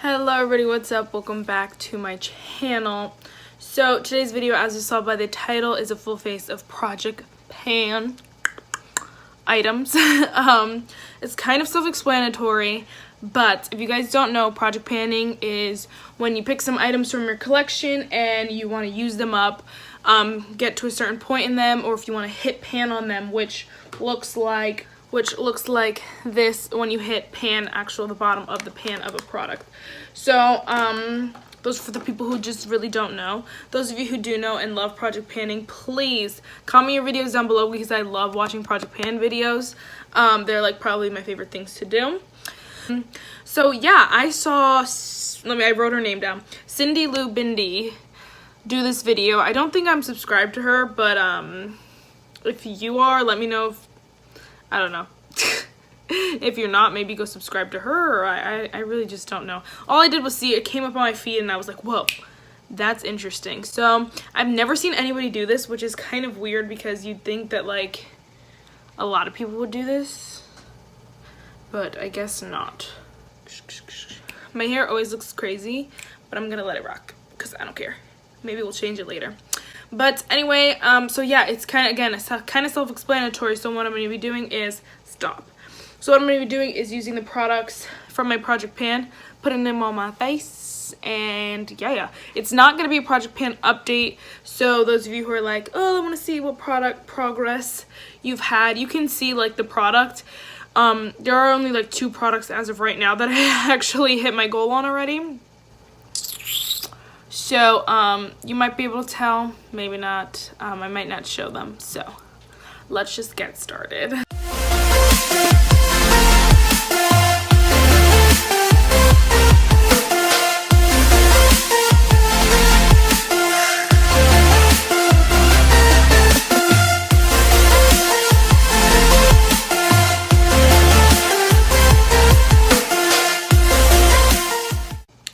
Hello everybody, what's up? Welcome back to my channel. So today's video, as you saw by the title, is a full face of Project Pan items. It's kind of self-explanatory, but if you guys don't know, project panning is when you pick some items from your collection and you want to use them up, get to a certain point in them, or if you want to hit pan on them, which looks like this when you hit pan, the bottom of the pan of a product. So those are for the people who just really don't know. Those of you who do know and love project panning, please comment your videos down below because I love watching project pan videos. They're like probably my favorite things to do. So yeah, I wrote her name down, Cindy Lou Bindi, do this video. I don't think I'm subscribed to her, but if you are, let me know. I don't know. If you're not, maybe go subscribe to her, or I really just don't know. All I did was see it came up on my feed and I was like, whoa, that's interesting. So I've never seen anybody do this, which is kind of weird because you'd think that like a lot of people would do this, but I guess not. My hair always looks crazy, but I'm gonna let it rock because I don't care. Maybe we'll change it later. But anyway, so yeah, it's kind of self-explanatory. So what I'm going to be doing is stop. So what I'm going to be doing is using the products from my project pan, putting them on my face, and yeah. It's not going to be a project pan update. So those of you who are like, oh, I want to see what product progress you've had, you can see like the product. There are only like 2 products as of right now that I actually hit my goal on already. So, you might be able to tell, maybe not. I might not show them. So, let's just get started.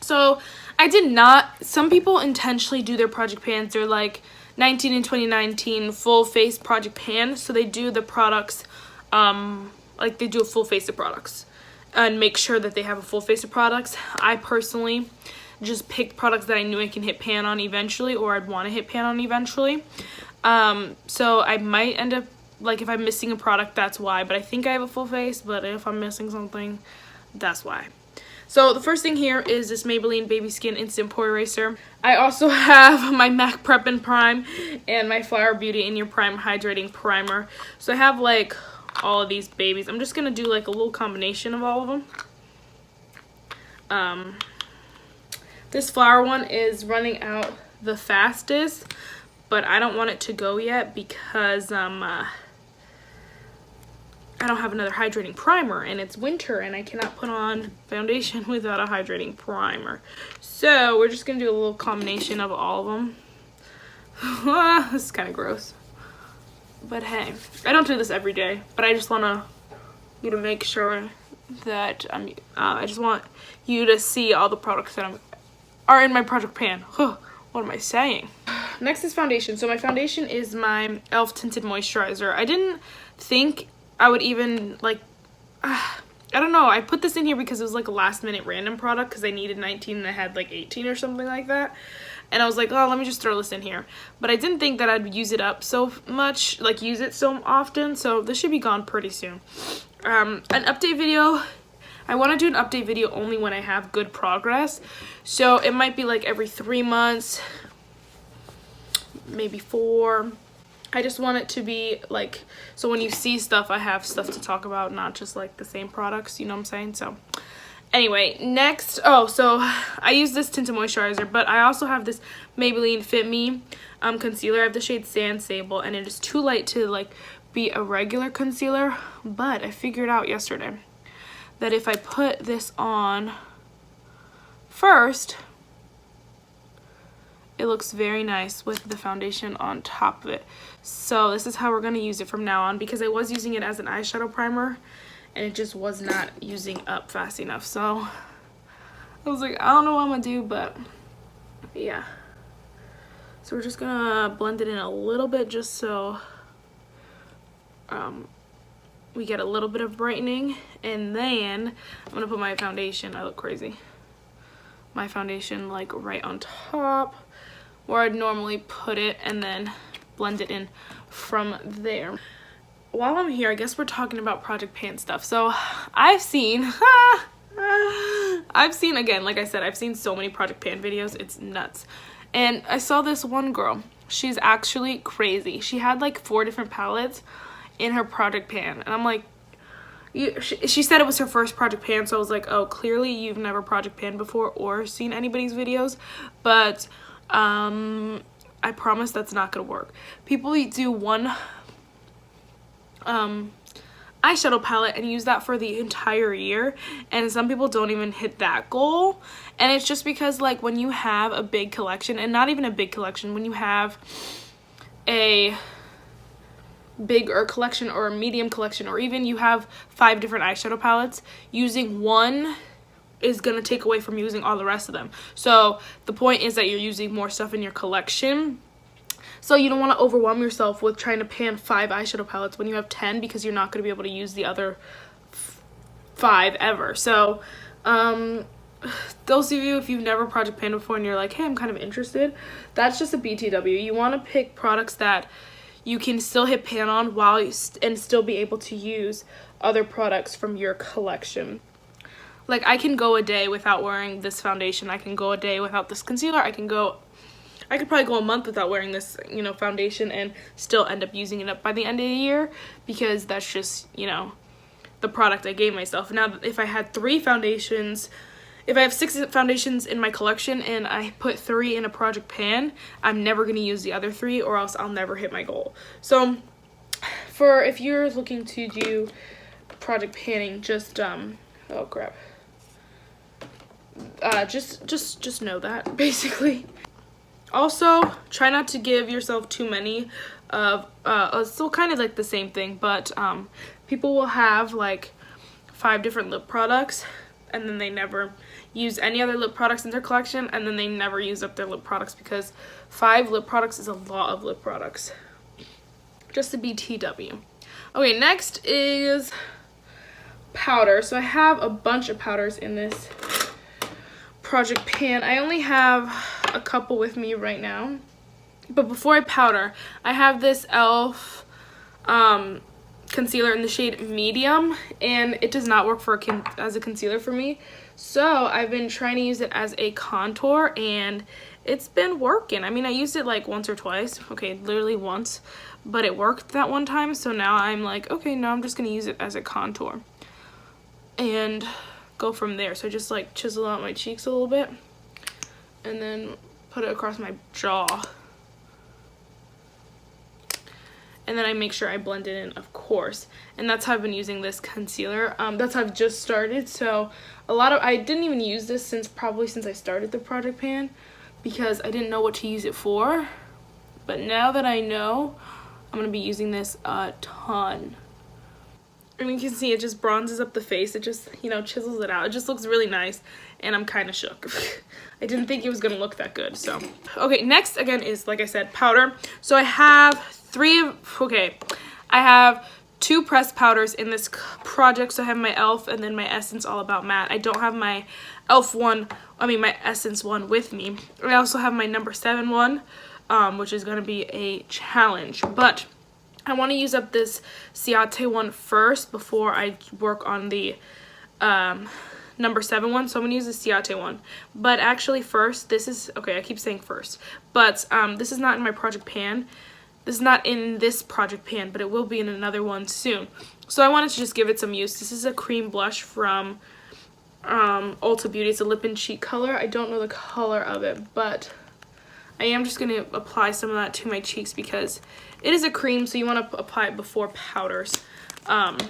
So, I did not. Some people intentionally do their project pans. They're like 19 and 2019 full face project pan. So they do the products, like they do a full face of products and make sure that they have a full face of products. I personally just picked products that I knew I can hit pan on eventually, or I'd want to hit pan on eventually. So I might end up, like if I'm missing a product, that's why. But I think I have a full face, but if I'm missing something, that's why. So the first thing here is this Maybelline Baby Skin Instant Pore Eraser. I also have my MAC Prep and Prime and my Flower Beauty In Your Prime Hydrating Primer. So I have like all of these babies. I'm just going to do like a little combination of all of them. This flower one is running out the fastest, but I don't want it to go yet because I don't have another hydrating primer and it's winter and I cannot put on foundation without a hydrating primer. So we're just gonna do a little combination of all of them. This is kind of gross, but hey, I don't do this every day, but I just want you to make sure that I just want you to see all the products that are in my project pan. What am I saying? Next is foundation. So my foundation is my e.l.f. Tinted Moisturizer. I didn't think I would even like, I don't know, I put this in here because it was like a last minute random product because I needed 19 and I had like 18 or something like that. And I was like, oh, let me just throw this in here. But I didn't think that I'd use it up so much, like use it so often. So this should be gone pretty soon. An update video, I want to do an update video only when I have good progress. So it might be like every 3 months, maybe 4. I just want it to be like, so when you see stuff, I have stuff to talk about, not just like the same products, you know what I'm saying? So anyway, next, so I use this tinted moisturizer, but I also have this Maybelline Fit Me concealer. I have the shade Sand Sable, and it is too light to like be a regular concealer, but I figured out yesterday that if I put this on first, it looks very nice with the foundation on top of it. So this is how we're going to use it from now on, because I was using it as an eyeshadow primer and it just was not using up fast enough. So I was like, I don't know what I'm going to do, but yeah. So we're just going to blend it in a little bit just so we get a little bit of brightening. And then I'm going to put my foundation. I look crazy. my foundation like right on top where I'd normally put it, and then blend it in from there. While I'm here, I guess we're talking about Project Pan stuff. So I've seen again, like I said, I've seen so many Project Pan videos, it's nuts. And I saw this one girl, she's actually crazy. She had like 4 different palettes in her Project Pan, and I'm like, she said it was her first Project Pan, so I was like, oh, clearly you've never Project Pan before or seen anybody's videos. But I promise that's not gonna work. People do one eyeshadow palette and use that for the entire year, and some people don't even hit that goal. And it's just because, like, when you have a big collection, and not even a big collection, when you have a bigger collection or a medium collection, or even you have 5 different eyeshadow palettes, using one is gonna take away from using all the rest of them. So the point is that you're using more stuff in your collection. So you don't want to overwhelm yourself with trying to pan 5 eyeshadow palettes when you have 10, because you're not going to be able to use the other 5 ever. So those of you, if you've never Project Pan before and you're like, hey, I'm kind of interested, that's just a BTW. You want to pick products that you can still hit pan on while and still be able to use other products from your collection. Like, I can go a day without wearing this foundation. I can go a day without this concealer. I could probably go a month without wearing this, you know, foundation and still end up using it up by the end of the year, because that's just, you know, the product I gave myself. Now, if I had 3 foundations, if I have 6 foundations in my collection and I put 3 in a Project Pan, I'm never going to use the other 3, or else I'll never hit my goal. So if you're looking to do Project Panning, just, oh crap. Just know that, basically. Also, try not to give yourself too many of, still kind of like the same thing, but people will have like 5 different lip products, and then they never use any other lip products in their collection, and then they never use up their lip products, because 5 lip products is a lot of lip products. Just a BTW. Okay, next is powder. So I have a bunch of powders in this Project Pan. I only have a couple with me right now, but before I powder, I have this e.l.f. Concealer in the shade medium, and it does not work as a concealer for me, so I've been trying to use it as a contour, and it's been working. I mean, I used it like once or twice, okay, literally once, but it worked that one time, so now I'm like, okay, now I'm just gonna use it as a contour and go from there. So I just like chisel out my cheeks a little bit and then put it across my jaw, and then I make sure I blend it in, of course. And that's how I've been using this concealer. That's how I've just started. So I didn't even use this probably since I started the Project Pan, because I didn't know what to use it for. But now that I know, I'm gonna be using this a ton. And you can see it just bronzes up the face. It just, you know, chisels it out. It just looks really nice, and I'm kind of shook. I didn't think it was gonna look that good, so. Okay, next again is, like I said, powder. So I have I have 2 pressed powders in this project. So I have my e.l.f. and then my Essence All About Matte. I don't have my my Essence one with me. I also have my number 7 one, which is gonna be a challenge. But I want to use up this Ciate one first before I work on the number 7 one. So I'm going to use the Ciate one. But actually first, I keep saying first, but this is not in my Project Pan. This is not in this Project Pan, but it will be in another one soon. So I wanted to just give it some use. This is a cream blush from Ulta Beauty. It's a lip and cheek color. I don't know the color of it, but I am just going to apply some of that to my cheeks because it is a cream, so you want to apply it before powders. And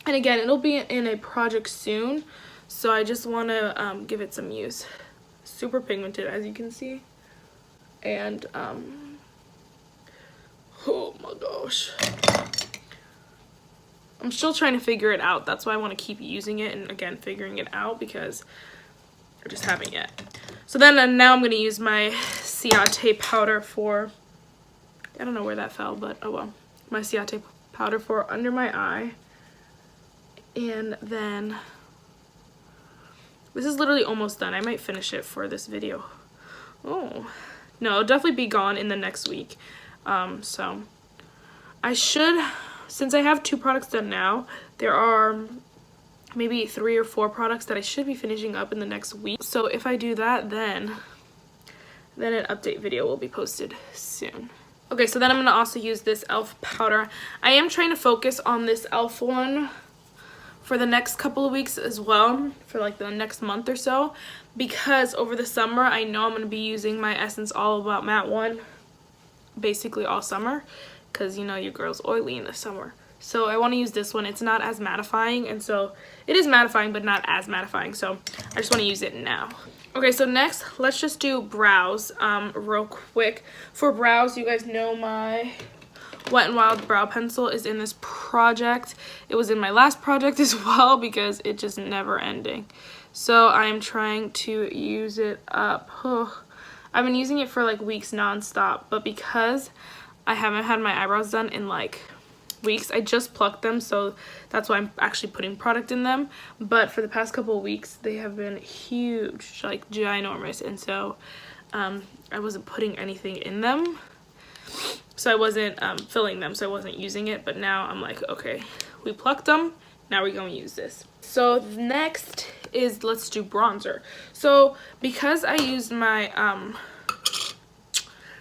again, it'll be in a project soon, so I just want to give it some use. Super pigmented, as you can see. And, oh my gosh. I'm still trying to figure it out. That's why I want to keep using it and, again, figuring it out because I just haven't yet. So then now I'm going to use my Ciate powder for, I don't know where that fell, but oh well. My Ciate powder for under my eye. And then This is literally almost done. I might finish it for this video. Oh, no, it'll definitely be gone in the next week. So I should, since I have 2 products done now, there are maybe 3 or 4 products that I should be finishing up in the next week. So if I do that, then an update video will be posted soon. Okay, so then I'm going to also use this e.l.f. powder. I am trying to focus on this e.l.f. one for the next couple of weeks as well, for like the next month or so, because over the summer I know I'm going to be using my Essence All About Matte one basically all summer, because you know your girl's oily in the summer. So I want to use this one. It's not as mattifying, and so it is mattifying but not as mattifying, so I just want to use it now. Okay, so next let's just do brows real quick. For brows, you guys know my Wet n Wild brow pencil is in this project. It was in my last project as well because it just never ending. So I am trying to use it up. I've been using it for like weeks non-stop, but because I haven't had my eyebrows done in like weeks, I just plucked them, so that's why I'm actually putting product in them. But for the past couple of weeks they have been huge, like ginormous, and so I wasn't putting anything in them, so I wasn't filling them, so I wasn't using it. But now I'm like, okay, we plucked them, now we're gonna use this. So next is, let's do bronzer. So because I used my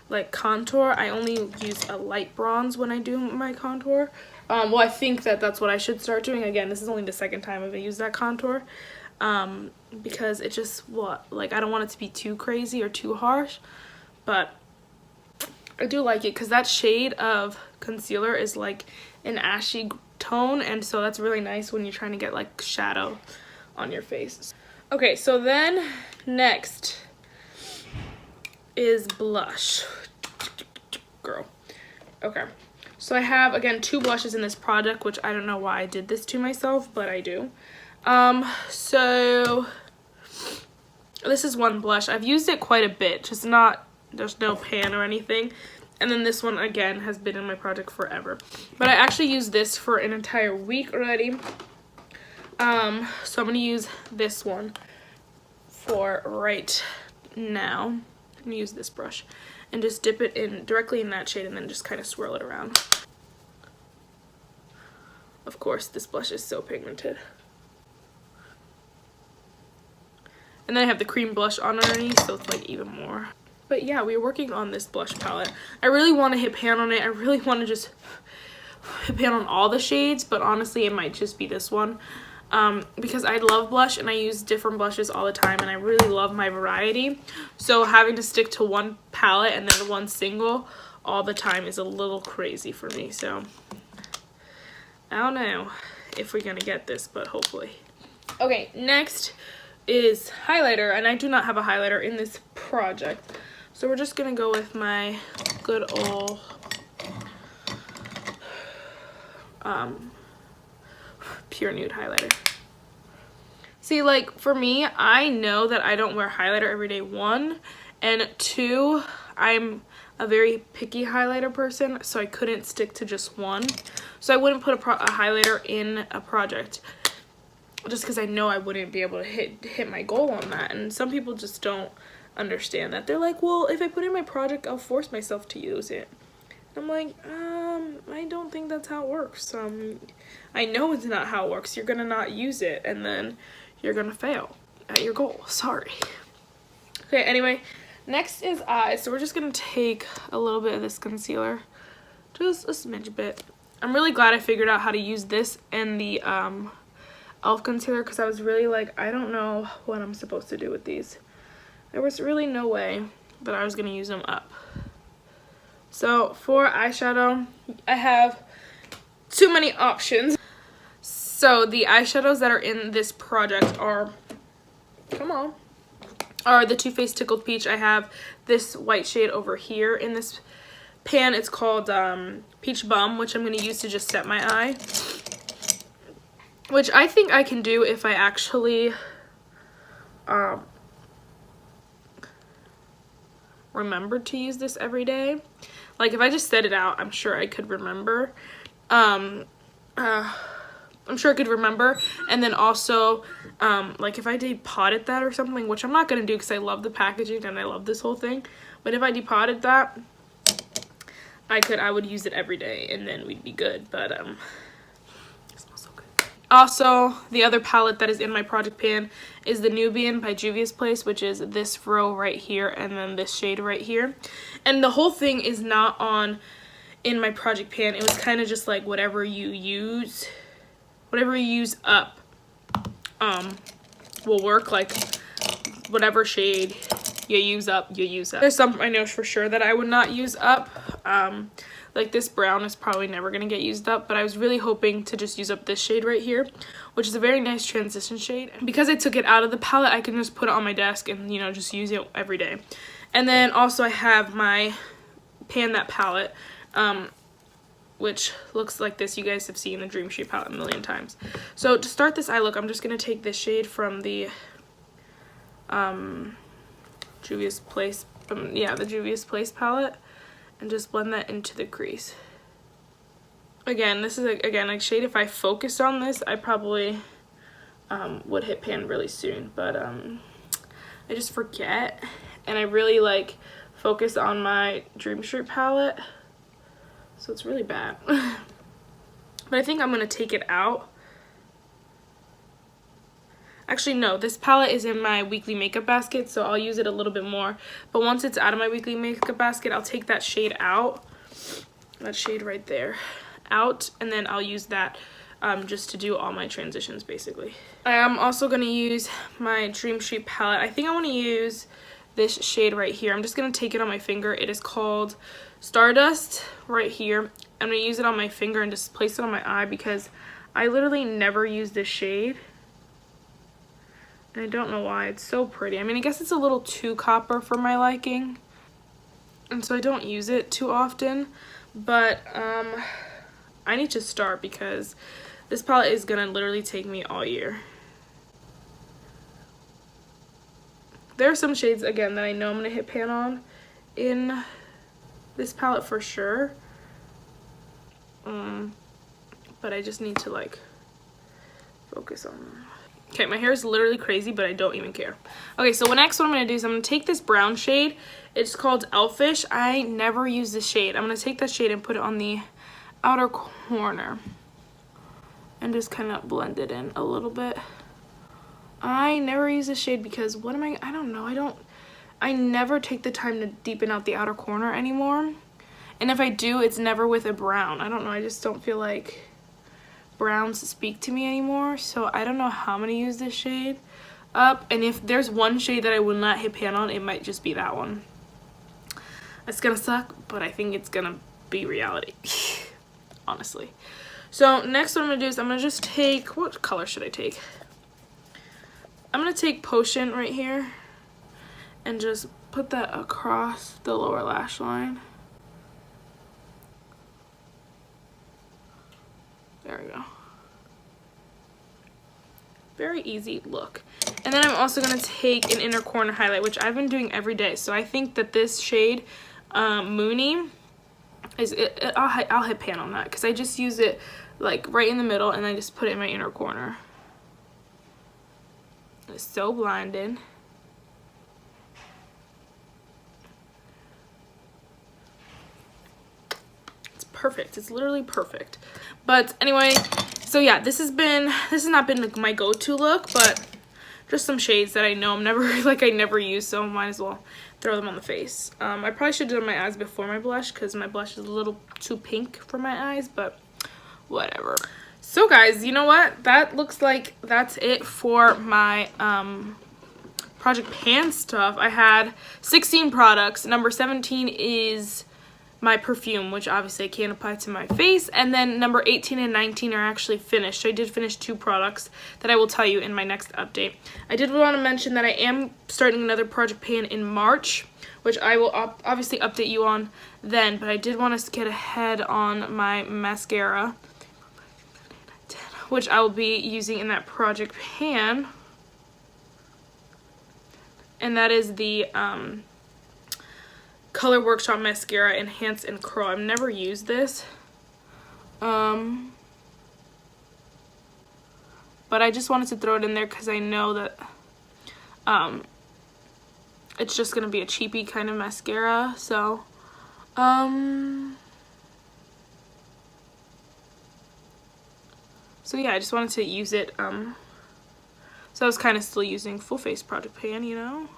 like contour, I only use a light bronze when I do my contour. Well, I think that that's what I should start doing. Again, this is only the second time I've used that contour, because it just, like I don't want it to be too crazy or too harsh, but I do like it because that shade of concealer is like an ashy tone, and so that's really nice when you're trying to get like shadow on your face. Okay, so then next is blush. Girl. Okay, so I have again 2 blushes in this product, which I don't know why I did this to myself, but I do. So this is one blush. I've used it quite a bit, just not, there's no pan or anything. And then this one again has been in my project forever, but I actually used this for an entire week already. So I'm gonna use this one for right now. I'm gonna use this brush and just dip it in directly in that shade and then just kind of swirl it around. Of course, this blush is so pigmented. And then I have the cream blush on underneath, so it's like even more. But yeah, we're working on this blush palette. I really want to hit pan on it. I really want to just hit pan on all the shades, but honestly it might just be this one. Because I love blush and I use different blushes all the time and I really love my variety. So having to stick to one palette and then one single all the time is a little crazy for me. So I don't know if we're gonna get this, but hopefully. Okay, next is highlighter, and I do not have a highlighter in this project. So we're just gonna go with my good old Pure Nude highlighter. See, like for me, I know that I don't wear highlighter every day, 1, and 2, I'm a very picky highlighter person, so I couldn't stick to just one. So I wouldn't put a highlighter in a project just because I know I wouldn't be able to hit my goal on that. And some people just don't understand that. They're like, well, if I put in my project, I'll force myself to use it. I'm like, I don't think that's how it works. I know it's not how it works. You're gonna not use it, and then you're gonna fail at your goal. Sorry. Okay, anyway, next is eyes. So we're just gonna take a little bit of this concealer, just a smidge bit. I'm really glad I figured out how to use this and the e.l.f. concealer, because I was really like, I don't know what I'm supposed to do with these. There was really no way that I was gonna use them up. So for eyeshadow, I have too many options. So the eyeshadows that are in this project are, are the Too Faced Tickled Peach. I have this white shade over here in this pan. It's called Peach Bum, which I'm going to use to just set my eye. Which I think I can do if I actually remembered to use this every day. Like if I just set it out, I'm sure I could remember. I'm sure I could remember. And then also, like if I depotted that or something, which I'm not going to do because I love the packaging and I love this whole thing. But if I depotted that, I would use it every day and then we'd be good. But, it smells so good. Also, the other palette that is in my project pan is the Nubian by Juvia's Place, which is this row right here and then this shade right here. And the whole thing is not in my project pan. It was kind of just like whatever you use up will work. Like whatever shade you use up, you use up. There's some I know for sure that I would not use up. Like this brown is probably never gonna get used up, but I was really hoping to just use up this shade right here, which is a very nice transition shade. Because I took it out of the palette, I can just put it on my desk and, you know, just use it every day. And then also I have my Pan That palette, which looks like this. You guys have seen the Dream Shape palette a million times. So to start this eye look, I'm just gonna take this shade from the Juvia's Place, the Juvia's Place palette, and just blend that into the crease. Again, this is a shade if I focused on this, I probably would hit pan really soon, but I just forget, and I really like focus on my Dream Shape palette, so it's really bad. But I think I'm gonna take it out. Actually, no, this palette is in my weekly makeup basket, so I'll use it a little bit more. But once it's out of my weekly makeup basket, I'll take that shade out, that shade right there, out, and then I'll use that just to do all my transitions, basically. I am also going to use my Dream Shape palette. I think I want to use this shade right here. I'm just going to take it on my finger. It is called Stardust right here. I'm going to use it on my finger and just place it on my eye because I literally never use this shade. And I don't know why. It's so pretty. I mean, I guess it's a little too copper for my liking, and so I don't use it too often, but I need to start because this palette is gonna literally take me all year. There are some shades, again, that I know I'm gonna hit pan on in this palette for sure, but I just need to like focus on them. Okay, my hair is literally crazy, but I don't even care. Okay, so next what I'm going to do is I'm going to take this brown shade. It's called Elfish. I never use this shade. I'm going to take that shade and put it on the outer corner and just kind of blend it in a little bit. I never use this shade because I don't know. I never take the time to deepen out the outer corner anymore. And if I do, it's never with a brown. I don't know. I just don't feel like browns speak to me anymore, so I don't know how I'm gonna use this shade up. And if there's one shade that I will not hit pan on, it might just be that one. It's gonna suck, but I think it's gonna be reality. Honestly. So next what I'm gonna do is I'm gonna just take, what color should I take? I'm gonna take Potion right here and just put that across the lower lash line. There we go. Very easy look. And then I'm also going to take an inner corner highlight, which I've been doing every day. So I think that this shade, Moony, I'll hit pan on that because I just use it like right in the middle and I just put it in my inner corner. It's so blinding. Perfect. It's literally perfect. But anyway, so yeah, this has not been like my go-to look, but just some shades that I know I never use, so might as well throw them on the face. I probably should have done my eyes before my blush because my blush is a little too pink for my eyes, but whatever. So guys, you know what? That looks like that's it for my Project Pan stuff. I had 16 products. Number 17 is my perfume, which obviously I can't apply to my face, and then number 18 and 19 are actually finished. So I did finish 2 products that I will tell you in my next update. I did want to mention that I am starting another Project Pan in March, which I will obviously update you on then, but I did want to get ahead on my mascara, which I will be using in that Project Pan, and that is the Color Workshop Mascara Enhance and Curl. I've never used this. but I just wanted to throw it in there because I know that it's just gonna be a cheapy kind of mascara. So so yeah, I just wanted to use it. So I was kind of still using Full Face Project Pan, you know.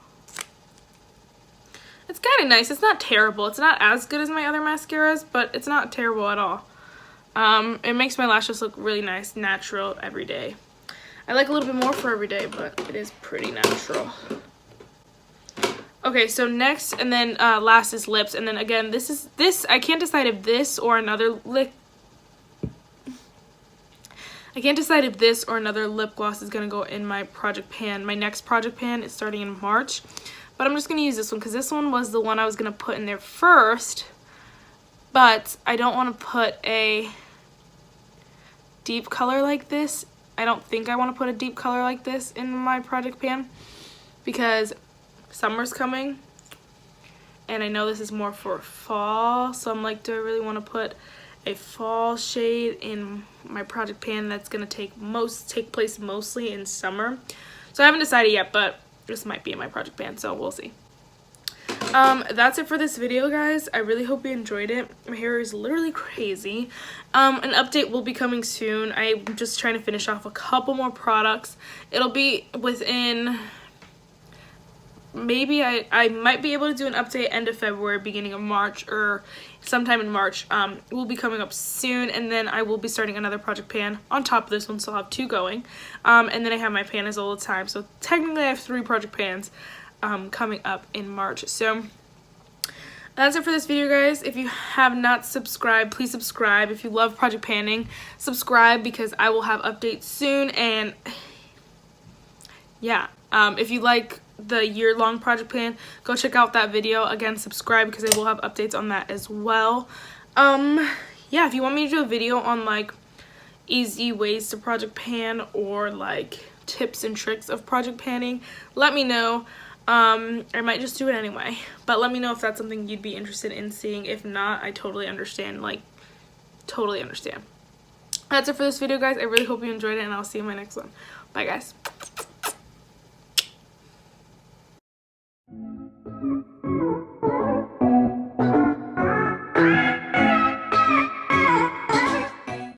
It's kind of nice. It's not terrible. It's not as good as my other mascaras, but it's not terrible at all. It makes my lashes look really nice, natural, every day. I like a little bit more for every day, but it is pretty natural. Okay, so next and then last is lips, and then again, this I can't decide if this or another lip. I can't decide if this or another lip gloss is gonna go in my project pan. My next project pan is starting in March, but I'm just gonna use this one because this one was the one I was gonna put in there first. But I don't want to put a deep color like this. I don't think I want to put a deep color like this in my project pan because summer's coming and I know this is more for fall, so I'm like, do I really want to put a fall shade in my project pan that's gonna take place mostly in summer? So I haven't decided yet, but this might be in my project pan, so we'll see. That's it for this video, guys. I really hope you enjoyed it. My hair is literally crazy. An update will be coming soon. I'm just trying to finish off a couple more products. It'll be within, maybe I might be able to do an update end of February, beginning of March, or sometime in March. Will be coming up soon, and then I will be starting another project pan on top of this one, so I'll have 2 going. And then I have my panas all the time, so technically I have 3 project pans coming up in March. So that's it for this video, guys. If you have not subscribed, please subscribe. If you love project panning, subscribe because I will have updates soon. And yeah, if you like the year-long project pan, go check out that video. Again, subscribe because I will have updates on that as well. Yeah, if you want me to do a video on like easy ways to project pan or like tips and tricks of project panning, let me know. I might just do it anyway, but let me know if that's something you'd be interested in seeing. If not, I totally understand, like totally understand. That's it for this video, guys. I really hope you enjoyed it, and I'll see you in my next one. Bye, guys.